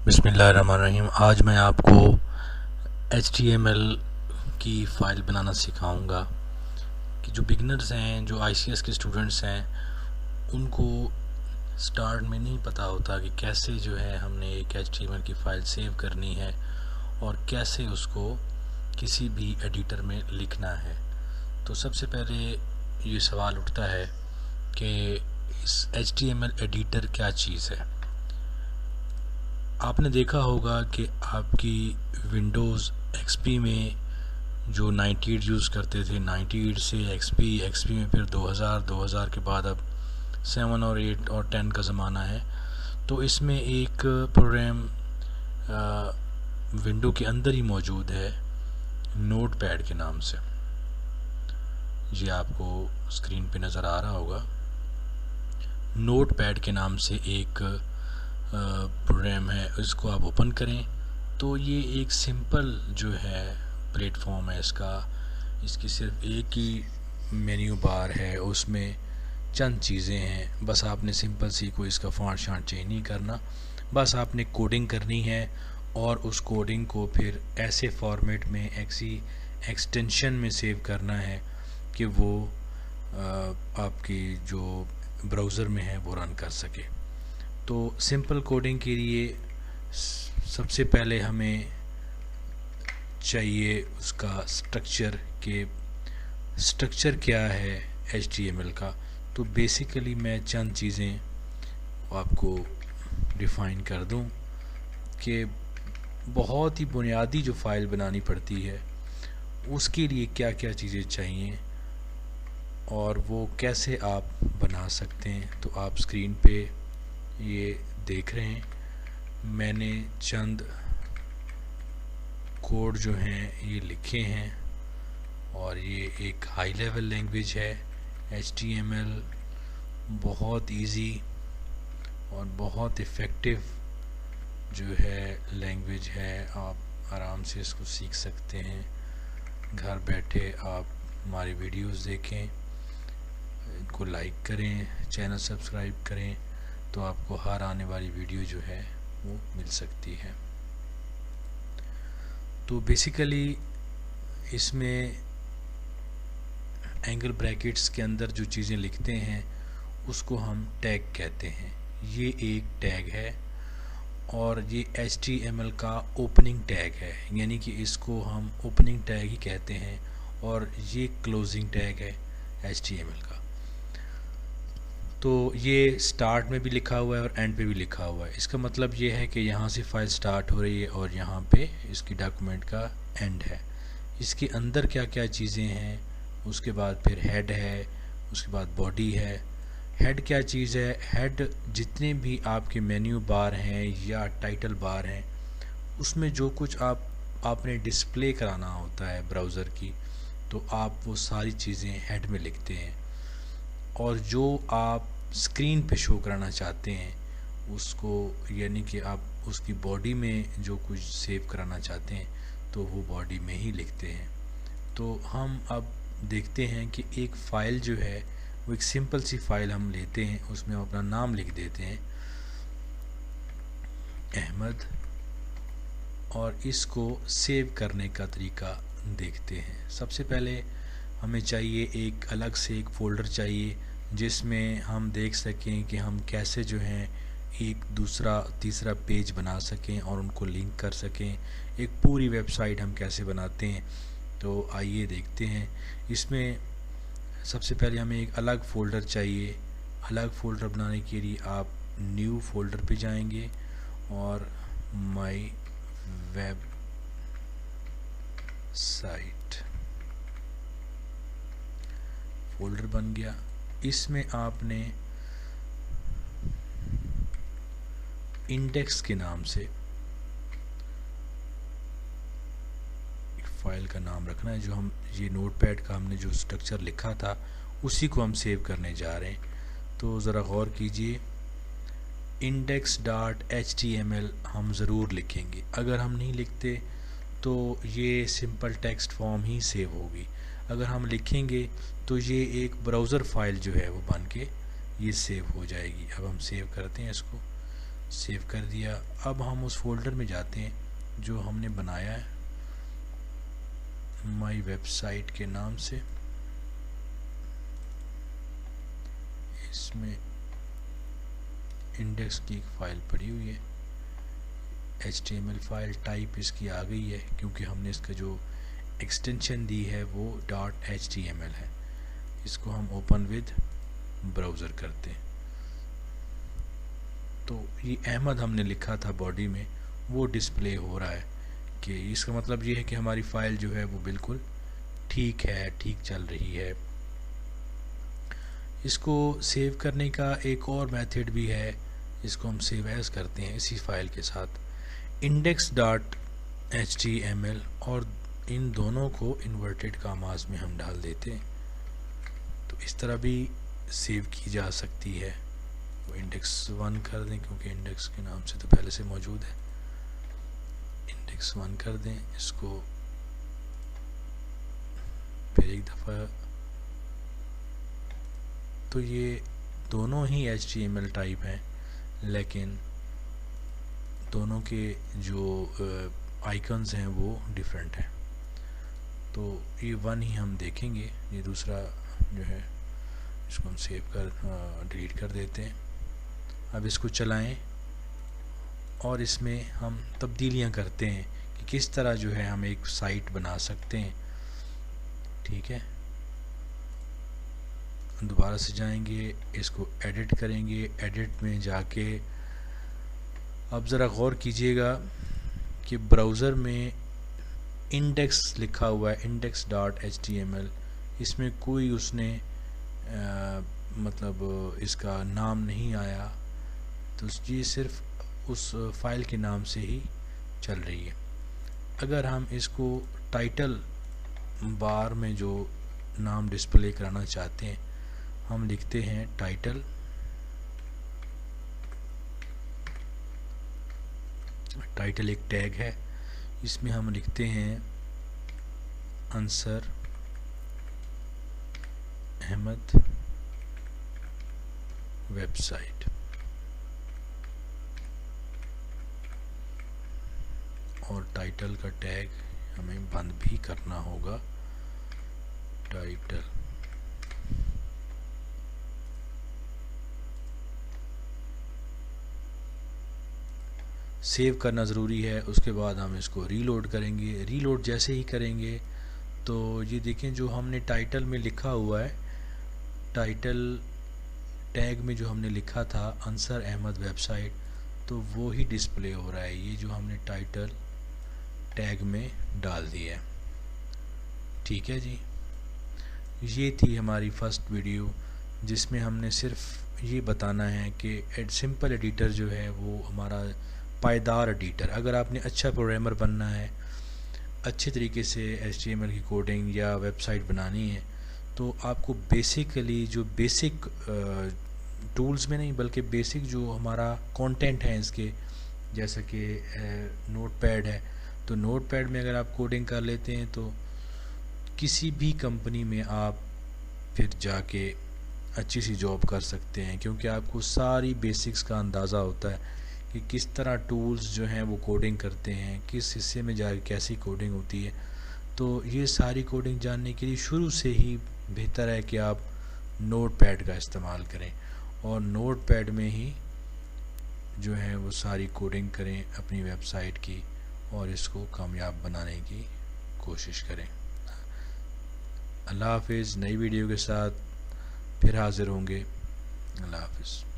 बिस्मिल्लाहिर्रहमानिर्रहीम। आज मैं आपको HTML की फ़ाइल बनाना सिखाऊंगा कि जो बिगनर्स हैं, जो ICS के स्टूडेंट्स हैं, उनको स्टार्ट में नहीं पता होता कि कैसे जो है हमने एक HTML की फ़ाइल सेव करनी है और कैसे उसको किसी भी एडिटर में लिखना है। तो सबसे पहले ये सवाल उठता है कि इस HTML एडिटर क्या चीज़ है। आपने देखा होगा कि आपकी विंडोज़ XP में जो 98 यूज़ करते थे, 98 से XP में फिर 2000 के बाद अब 7 और 8 और 10 का ज़माना है। तो इसमें एक प्रोग्राम विंडो के अंदर ही मौजूद है नोटपैड के नाम से। ये आपको स्क्रीन पे नज़र आ रहा होगा। नोटपैड के नाम से एक प्रोग्राम है, इसको आप ओपन करें तो ये एक सिंपल जो है प्लेटफॉर्म है इसकी सिर्फ एक ही मेन्यू बार है, उसमें चंद चीज़ें हैं। बस आपने सिंपल सी कोई इसका फॉन्ट शांट चेंज नहीं करना, बस आपने कोडिंग करनी है और उस कोडिंग को फिर ऐसे फॉर्मेट में ऐसी एक्सटेंशन में सेव करना है कि वो आपकी जो ब्राउज़र में है वो रन कर सके। तो सिंपल कोडिंग के लिए सबसे पहले हमें चाहिए उसका स्ट्रक्चर क्या है HTML का। तो बेसिकली मैं चंद चीज़ें आपको डिफ़ाइन कर दूं कि बहुत ही बुनियादी जो फ़ाइल बनानी पड़ती है उसके लिए क्या क्या चीज़ें चाहिए और वो कैसे आप बना सकते हैं। तो आप स्क्रीन पे ये देख रहे हैं, मैंने चंद कोड जो हैं ये लिखे हैं और ये एक हाई लेवल लैंग्वेज है। HTML बहुत इजी और बहुत इफ़ेक्टिव जो है लैंग्वेज है। आप आराम से इसको सीख सकते हैं। घर बैठे आप हमारी वीडियोस देखें, इनको लाइक करें, चैनल सब्सक्राइब करें तो आपको हर आने वाली वीडियो जो है वो मिल सकती है। तो बेसिकली इसमें एंगल ब्रैकेट्स के अंदर जो चीज़ें लिखते हैं उसको हम टैग कहते हैं। ये एक टैग है और ये HTML का ओपनिंग टैग है, यानी कि इसको हम ओपनिंग टैग ही कहते हैं और ये क्लोजिंग टैग है HTML का। तो ये स्टार्ट में भी लिखा हुआ है और एंड पे भी लिखा हुआ है। इसका मतलब ये है कि यहाँ से फाइल स्टार्ट हो रही है और यहाँ पे इसकी डॉक्यूमेंट का एंड है। इसके अंदर क्या क्या चीज़ें हैं, उसके बाद फिर हेड है, उसके बाद बॉडी है। हेड क्या चीज़ है? हेड जितने भी आपके मेन्यू बार हैं या टाइटल बार हैं उसमें जो कुछ आपने डिस्प्ले कराना होता है ब्राउज़र की, तो आप वो सारी चीज़ें हेड में लिखते हैं। और जो आप स्क्रीन पे शो कराना चाहते हैं उसको, यानी कि आप उसकी बॉडी में जो कुछ सेव कराना चाहते हैं तो वो बॉडी में ही लिखते हैं। तो हम अब देखते हैं कि एक फ़ाइल जो है वो एक सिंपल सी फ़ाइल हम लेते हैं, उसमें हम अपना नाम लिख देते हैं अहमद, और इसको सेव करने का तरीका देखते हैं। सबसे पहले हमें चाहिए एक अलग से एक फ़ोल्डर चाहिए जिसमें हम देख सकें कि हम कैसे जो हैं एक दूसरा तीसरा पेज बना सकें और उनको लिंक कर सकें। एक पूरी वेबसाइट हम कैसे बनाते हैं, तो आइए देखते हैं। इसमें सबसे पहले हमें एक अलग फ़ोल्डर चाहिए। अलग फ़ोल्डर बनाने के लिए आप न्यू फ़ोल्डर पे जाएंगे और माई वेब साइट फ़ोल्डर बन गया। इसमें आपने इंडेक्स के नाम से एक फ़ाइल का नाम रखना है। जो हम ये नोटपैड का हमने जो स्ट्रक्चर लिखा था उसी को हम सेव करने जा रहे हैं। तो ज़रा गौर कीजिए, index.html हम ज़रूर लिखेंगे। अगर हम नहीं लिखते तो ये सिंपल टेक्स्ट फॉर्म ही सेव होगी। अगर हम लिखेंगे तो ये एक ब्राउज़र फाइल जो है वो बन के ये सेव हो जाएगी। अब हम सेव करते हैं इसको। सेव कर दिया। अब हम उस फोल्डर में जाते हैं जो हमने बनाया है माई वेबसाइट के नाम से। इसमें इंडेक्स की एक फ़ाइल पड़ी हुई है, HTML फाइल टाइप इसकी आ गई है क्योंकि हमने इसका जो एक्सटेंशन दी है वो .html है। इसको हम ओपन विद ब्राउज़र करते हैं। तो ये अहमद हमने लिखा था बॉडी में, वो डिस्प्ले हो रहा है कि इसका मतलब ये है कि हमारी फ़ाइल जो है वो बिल्कुल ठीक है, ठीक चल रही है। इसको सेव करने का एक और मेथड भी है, इसको हम सेव एज करते हैं इसी फाइल के साथ index.html और इन दोनों को इन्वर्टेड कामास में हम डाल देते हैं। तो इस तरह भी सेव की जा सकती है। वो index1 कर दें क्योंकि इंडेक्स के नाम से तो पहले से मौजूद है, index1 कर दें इसको। फिर एक दफ़ा तो ये दोनों ही HTML टाइप हैं लेकिन दोनों के जो आइकन्स हैं वो डिफरेंट हैं। तो ये 1 ही हम देखेंगे, ये दूसरा जो है इसको हम सेव कर डिलीट कर देते हैं। अब इसको चलाएं और इसमें हम तब्दीलियां करते हैं कि किस तरह जो है हम एक साइट बना सकते हैं। ठीक है, दोबारा से जाएंगे, इसको एडिट करेंगे। एडिट में जाके अब ज़रा गौर कीजिएगा कि ब्राउज़र में इंडेक्स लिखा हुआ है, index.html। इसमें कोई उसने मतलब इसका नाम नहीं आया, तो ये सिर्फ उस फाइल के नाम से ही चल रही है। अगर हम इसको टाइटल बार में जो नाम डिस्प्ले कराना चाहते हैं, हम लिखते हैं टाइटल। टाइटल एक टैग है, इसमें हम लिखते हैं अंसर अहमद वेबसाइट और टाइटल का टैग हमें बंद भी करना होगा। टाइटल सेव करना ज़रूरी है। उसके बाद हम इसको रीलोड करेंगे। रीलोड जैसे ही करेंगे तो ये देखें जो हमने टाइटल में लिखा हुआ है, टाइटल टैग में जो हमने लिखा था अंसर अहमद वेबसाइट, तो वो ही डिस्प्ले हो रहा है, ये जो हमने टाइटल टैग में डाल दिया है। ठीक है जी, ये थी हमारी फर्स्ट वीडियो जिसमें हमने सिर्फ ये बताना है कि सिंपल एडिटर जो है वो हमारा पायदार एडिटर। अगर आपने अच्छा प्रोग्रामर बनना है, अच्छे तरीके से HTML की कोडिंग या वेबसाइट बनानी है, तो आपको बेसिकली जो बेसिक टूल्स में नहीं बल्कि बेसिक जो हमारा कंटेंट है इसके, जैसा कि नोटपैड है, तो नोटपैड में अगर आप कोडिंग कर लेते हैं तो किसी भी कंपनी में आप फिर जाके अच्छी सी जॉब कर सकते हैं, क्योंकि आपको सारी बेसिक्स का अंदाज़ा होता है कि किस तरह टूल्स जो हैं वो कोडिंग करते हैं, किस हिस्से में जाके कैसी कोडिंग होती है। तो ये सारी कोडिंग जानने के लिए शुरू से ही बेहतर है कि आप नोटपैड का इस्तेमाल करें और नोटपैड में ही जो है वो सारी कोडिंग करें अपनी वेबसाइट की और इसको कामयाब बनाने की कोशिश करें। अल्लाह हाफिज़। नई वीडियो के साथ फिर हाज़िर होंगे। अल्लाह हाफिज़।